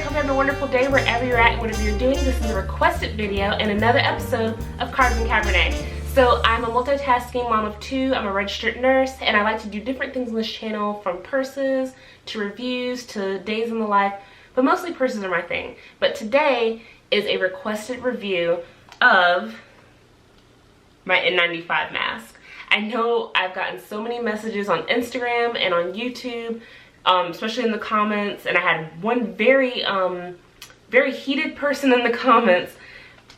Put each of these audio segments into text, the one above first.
Hope you're having a wonderful day wherever you're at and whatever you're doing. This is a requested video and another episode of Cards and Cabernet. So I'm a multitasking mom of two, I'm a registered nurse, and I like to do different things on this channel, from purses to reviews to days in the life, but mostly purses are my thing. But today is a requested review of my N95 mask. I know I've gotten so many messages on Instagram and on YouTube, especially in the comments, and I had one very heated person in the comments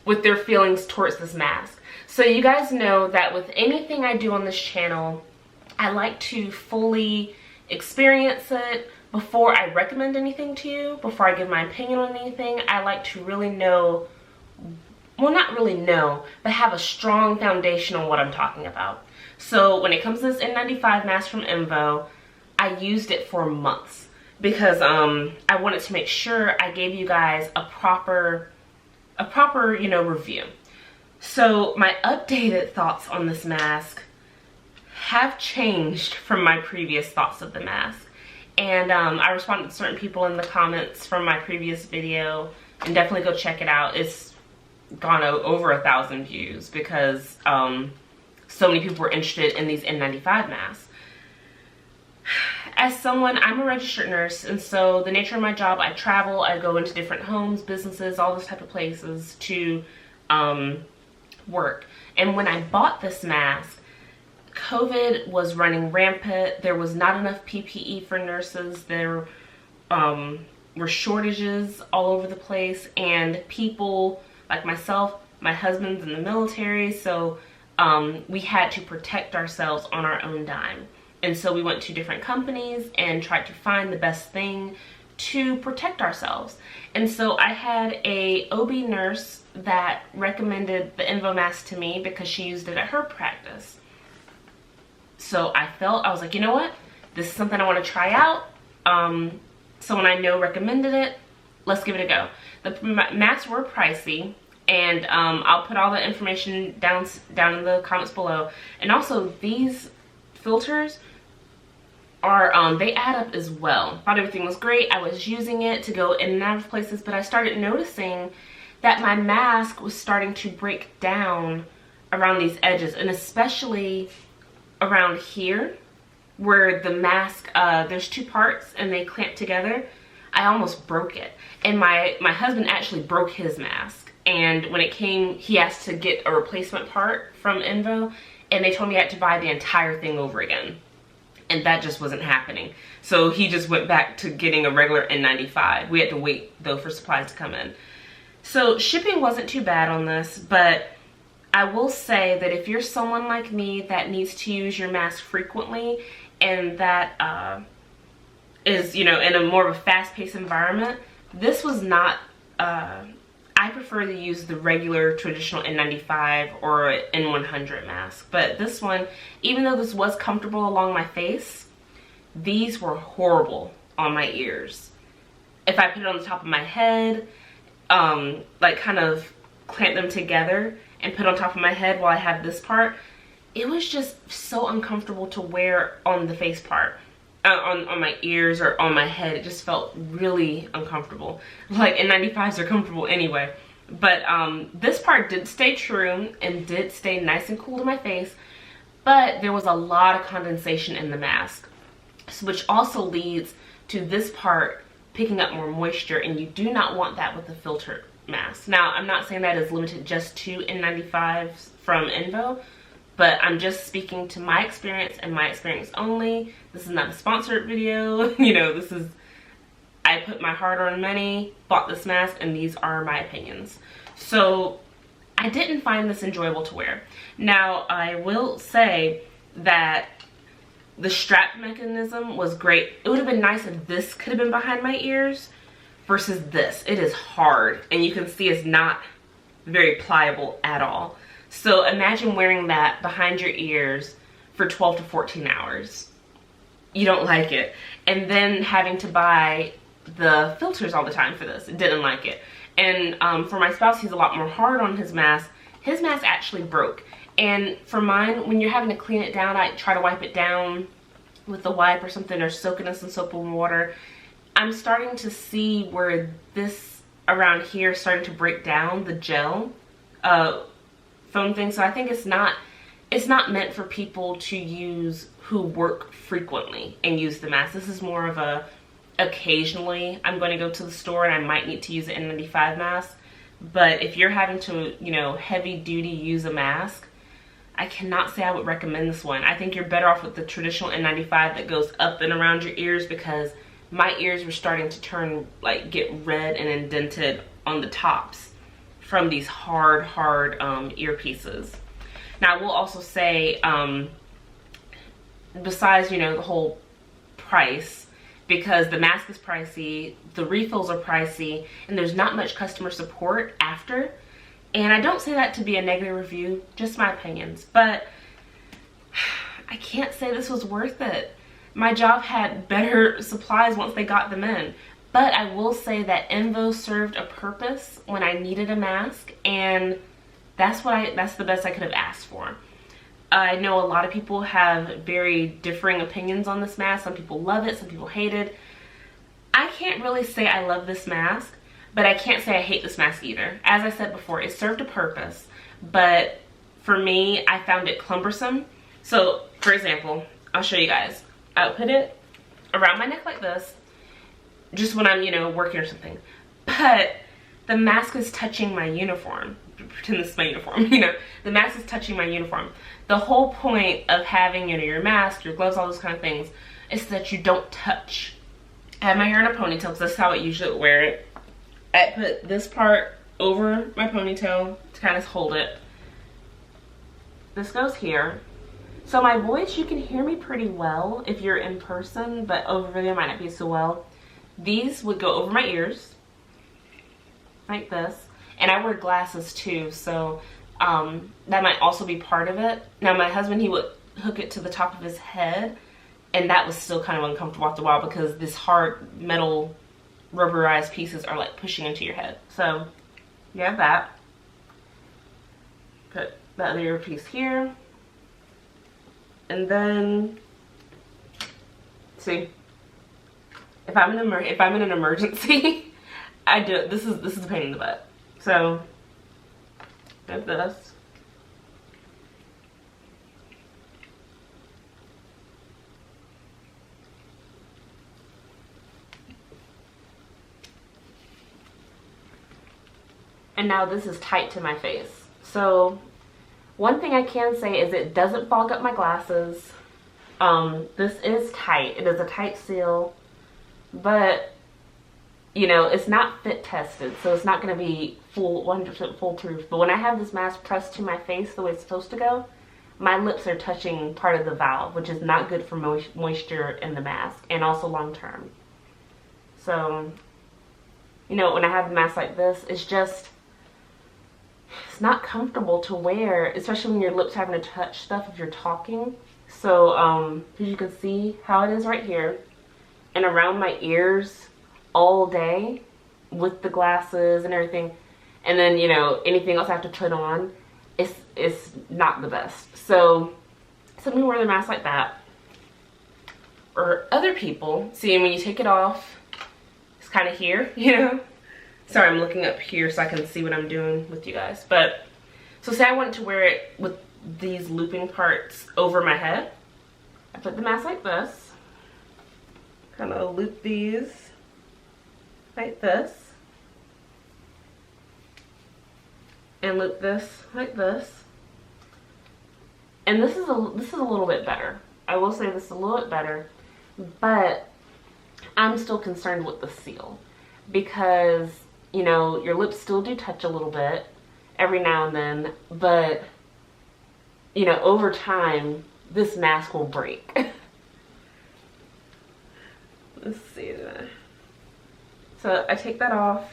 with their feelings towards this mask. So you guys know that with anything I do on this channel, I like to fully experience it before I recommend anything to you, before I give my opinion on anything. I like to really know, well, not really know, but have a strong foundation on what I'm talking about. So when it comes to this N95 mask from Envo, I used it for months because I wanted to make sure I gave you guys a proper review. So my updated thoughts on this mask have changed from my previous thoughts of the mask. And I responded to certain people in the comments from my previous video, and definitely go check it out. It's gone over 1,000 views because so many people were interested in these N95 masks. As someone, I'm a registered nurse, and so the nature of my job, I travel, I go into different homes, businesses, all those type of places to work. And when I bought this mask, COVID was running rampant. There was not enough PPE for nurses. There were shortages all over the place, and people like myself, my husband's in the military, so we had to protect ourselves on our own dime. And so we went to different companies and tried to find the best thing to protect ourselves. And so I had a OB nurse that recommended the Envo mask to me because she used it at her practice. So I was like, you know what? This is something I want to try out. Someone I know recommended it. Let's give it a go. The masks were pricey, and I'll put all the information down in the comments below. And also, these filters are they add up as well. Thought everything was great. I was using it to go in and out of places, but I started noticing that my mask was starting to break down around these edges, and especially around here where the mask, there's two parts and they clamp together. I almost broke it, and my husband actually broke his mask, and when it came, he asked to get a replacement part from Envo, and they told me I had to buy the entire thing over again, and that just wasn't happening. So he just went back to getting a regular N95. We had to wait though for supplies to come in. So shipping wasn't too bad on this, but I will say that if you're someone like me that needs to use your mask frequently, and that is, in a more of a fast-paced environment, this was not, I prefer to use the regular traditional N95 or N100 mask. But this one, even though this was comfortable along my face, these were horrible on my ears. If I put it on the top of my head, like kind of clamp them together and put on top of my head while I have this part, it was just so uncomfortable to wear on the face part. On my ears or on my head, it just felt really uncomfortable. Like, N95s are comfortable anyway. But this part did stay true and did stay nice and cool to my face, but there was a lot of condensation in the mask, which also leads to this part picking up more moisture, and you do not want that with a filtered mask. Now, I'm not saying that is limited just to N95s from Envo, but I'm just speaking to my experience and my experience only. This is not a sponsored video. This is, I put my hard-earned money, bought this mask, and these are my opinions. So I didn't find this enjoyable to wear. Now, I will say that the strap mechanism was great. It would have been nice if this could have been behind my ears versus this. It is hard, and you can see it's not very pliable at all. So imagine wearing that behind your ears for 12 to 14 hours. You don't like it. And then having to buy the filters all the time for this. Didn't like it. And for my spouse, he's a lot more hard on his mask. His mask actually broke. And for mine, when you're having to clean it down, I try to wipe it down with a wipe or something, or soak it in some soap and water. I'm starting to see where this around here is starting to break down, the gel foam thing. So I think it's not meant for people to use who work frequently and use the mask. This is more of a occasionally I'm going to go to the store and I might need to use an N95 mask. But if you're having to, you know, heavy duty use a mask, I cannot say I would recommend this one. I think you're better off with the traditional N95 that goes up and around your ears, because my ears were starting to turn, like, get red and indented on the tops from these hard earpieces. Now I will also say, besides, you know, the whole price, because the mask is pricey, the refills are pricey, and there's not much customer support after. And I don't say that to be a negative review, just my opinions, but I can't say this was worth it. My job had better supplies once they got them in. But I will say that Envo served a purpose when I needed a mask, and that's the best I could have asked for. I know a lot of people have very differing opinions on this mask. Some people love it, some people hate it. I can't really say I love this mask, but I can't say I hate this mask either. As I said before, it served a purpose, but for me, I found it cumbersome. So, for example, I'll show you guys. I'll put it around my neck like this, just when I'm, you know, working or something. But the mask is touching my uniform. Pretend this is my uniform, you know. The mask is touching my uniform. The whole point of having, you know, your mask, your gloves, all those kind of things, is that you don't touch. I have my hair in a ponytail because that's how I usually wear it. I put this part over my ponytail to kind of hold it. This goes here. So my voice, you can hear me pretty well if you're in person, but over there might not be so well. These would go over my ears, like this. And I wear glasses too, so that might also be part of it. Now my husband, he would hook it to the top of his head, and that was still kind of uncomfortable after a while because this hard metal rubberized pieces are like pushing into your head. So you have that. Put that other earpiece here. And then, see, if I'm in an emergency, this is a pain in the butt. So, like this. And now this is tight to my face. So, one thing I can say is it doesn't fog up my glasses. This is tight. It is a tight seal, but you know, it's not fit tested, so it's not going to be full 100% foolproof. But when I have this mask pressed to my face the way it's supposed to go, my lips are touching part of the valve, which is not good for moisture in the mask, and also long term. So, you know, when I have the mask like this, it's not comfortable to wear, especially when your lips having to touch stuff if you're talking. So, as you can see how it is right here, and around my ears all day with the glasses and everything, and then, you know, anything else I have to put on, it's not the best. So some people wear their mask like that, or other people, see, when you take it off, it's kind of here, you know. Sorry, I'm looking up here so I can see what I'm doing with you guys. But so say I wanted to wear it with these looping parts over my head, I put the mask like this, kind of loop these like this, and loop this like this. And this is a little bit better. I will say this is a little bit better, but I'm still concerned with the seal, because, you know, your lips still do touch a little bit every now and then, but, you know, over time, this mask will break. Let's see. So I take that off,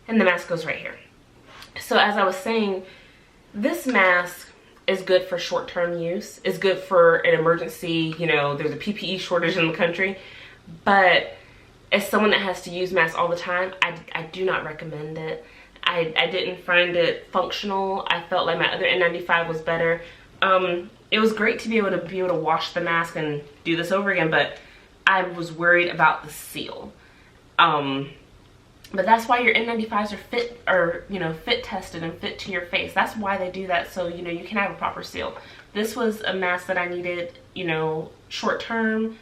and the mask goes right here. So as I was saying, this mask is good for short-term use. It's good for an emergency, you know, there's a PPE shortage in the country. But as someone that has to use masks all the time, I do not recommend it. I didn't find it functional. I felt like my other N95 was better. It was great to be able to wash the mask and do this over again, but I was worried about the seal. But that's why your N95s are fit tested and fit to your face. That's why they do that, so you can have a proper seal. This was a mask that I needed, short term.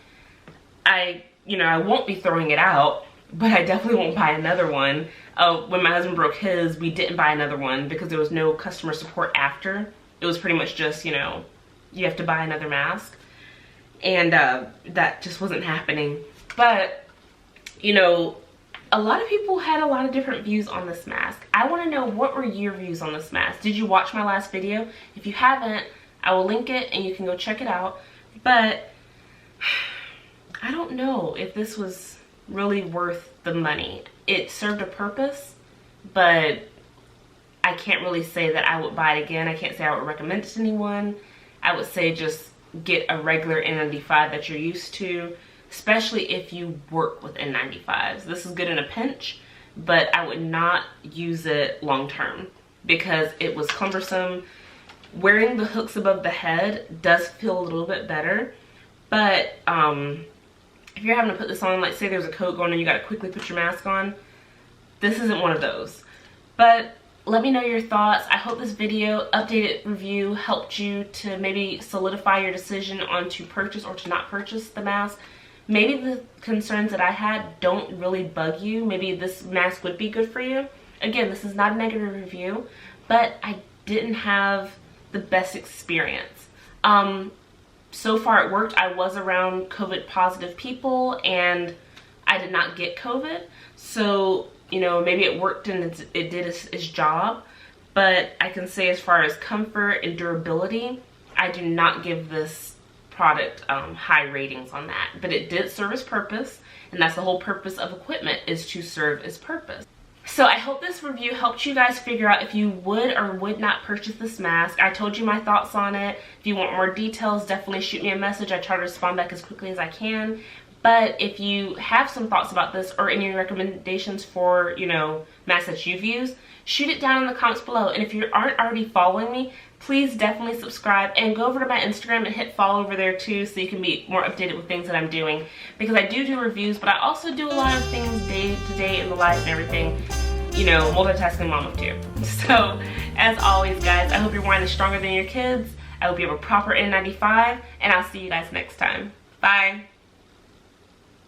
I won't be throwing it out, but I definitely won't buy another one. When my husband broke his, we didn't buy another one because there was no customer support after. It was pretty much just, you have to buy another mask. And that just wasn't happening. But, a lot of people had a lot of different views on this mask. I want to know, what were your views on this mask? Did you watch my last video? If you haven't, I will link it and you can go check it out. But I don't know if this was really worth the money. It served a purpose, but I can't really say that I would buy it again. I can't say I would recommend it to anyone. I would say just get a regular N95 that you're used to, especially if you work with N95s. This is good in a pinch, but I would not use it long term because it was cumbersome. Wearing the hooks above the head does feel a little bit better, but if you're having to put this on, like say there's a coat going and you gotta quickly put your mask on, this isn't one of those. But let me know your thoughts. I hope this video, updated review, helped you to maybe solidify your decision on to purchase or to not purchase the mask. Maybe the concerns that I had don't really bug you. Maybe this mask would be good for you. Again, this is not a negative review, but I didn't have the best experience. So far it worked. I was around COVID positive people and I did not get COVID. So, maybe it worked and it did its job. But I can say as far as comfort and durability, I do not give this product high ratings on that. But it did serve its purpose, and that's the whole purpose of equipment, is to serve its purpose. So I hope this review helped you guys figure out if you would or would not purchase this mask. I told you my thoughts on it. If you want more details, definitely shoot me a message. I try to respond back as quickly as I can. But if you have some thoughts about this or any recommendations for, masks that you've used, shoot it down in the comments below. And if you aren't already following me, please definitely subscribe and go over to my Instagram and hit follow over there too, so you can be more updated with things that I'm doing. Because I do reviews, but I also do a lot of things day to day in the life and everything. Multitasking mom of two. So, as always guys, I hope your wine is stronger than your kids. I hope you have a proper N95, and I'll see you guys next time. Bye.